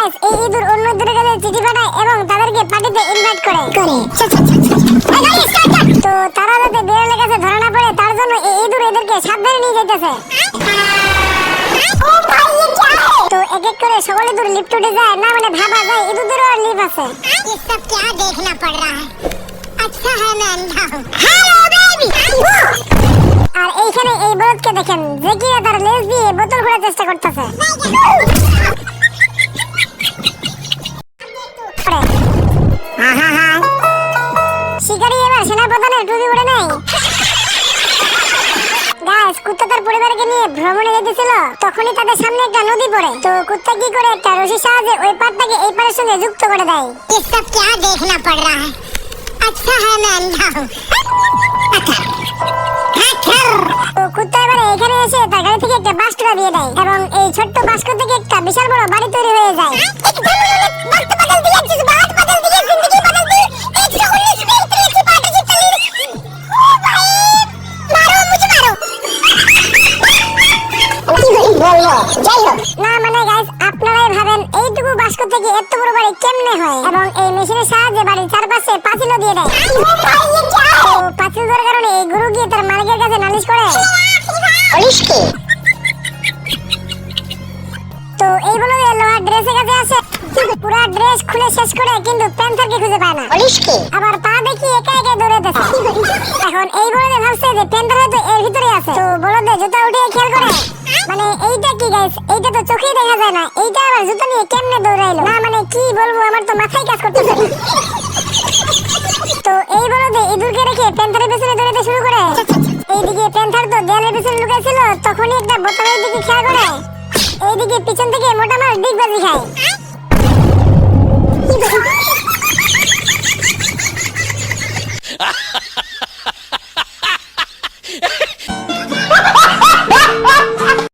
Guys এই ইঁদুর অন্য ইঁদুরের কাছে চিঠি পাঠায় এবং তাদেরকে পার্টিতে ইনভাইট করে। তো তারা যাতে বিড়ালের কাছে ধরা না পড়ে তার জন্য এই ইঁদুর এদেরকে সাবধানে নিয়ে যাইতেছে। তো এক এক করে সকল ইঁদুর লিফট উঠে যায়, না মানে ভাবা যায় ইঁদুরদেরও আর লিফট আছে। ये सब क्या देखना पड़ रहा है? अच्छा है मैं अंधा हूँ। Hello baby. আর এইখানে এই বলদকে দেখেন যে কিনা তার লেজ দিয়ে বোতল খোলার চেষ্টা করতেছে। শিকারি এবার সেনাপ্রধানের টুপি পরে নাই। গাইস কুত্তা তার পরিবারকে নিয়ে ভ্রমণে যেতেছিল, তখনই তাদের সামনে একটা নদী পড়ে। তো কুত্তা কি করে একটা রশির সাহায্যে ওই পাড়টাকে এই পাড়ের সঙ্গে যুক্ত করে দেয়। ये सब क्या देखना पड़ रहा है? अच्छा है मैं अंधा हूँ। তো কুত্তা এবারে এখানে এসে তার গাড়ি থেকে একটা বাস্কটা দিয়ে দেয় এবং এই ছোট্ট বাস্ক থেকে একটা বিশাল বড় বাড়ি তৈরি হয়ে যায়। না মানে গাইস আপনারাই ভাবেন এইটুকু বাস্ক থেকে এত বড় বাড়ি কেমনে হয়, এবং এই মেশিনের সাহায্যে বাড়ির চারপাশে পাঁচিলও দিয়ে দেয়। তো পাঁচিল দেওয়ার কারণে এই গরু গিয়ে তার মালিকের কাছে নালিশ করে। তো এই বলে লোহার ড্রেসের কাছে আসে, পুরো ড্রেস খুলে শেষ করে কিন্তু প্যান্থারকে খুঁজে পায় না। আবার পা দেখি একা একা দৌড়াতেছে। এখন এই বলদে ভাবছে যে প্যান্থার হয়তো এর ভিতরে আছে। তো বলদে জুতা উঠিয়ে খেয়াল করে, মানে এইটা কি গাইস, এইটা তো চোখেই দেখা যায় না, এইটা আবার জুতা নিয়ে কেমনে দৌড়াইলো। না মানে কি বলবো, আমার তো মাথায় কাজ করতেছে না। তো এই বলদে ইঁদুরকে রেখে প্যান্থারের পেছনে দৌড়াতে শুরু করে। এইদিকে প্যান্থার তো দেয়ালের পেছনে লুকাইছিল, তখনই একটা বোতলের দিকে খেয়াল করে। এইদিকে পিছন থেকে মোটা মাছ ডিগবাজি খায়।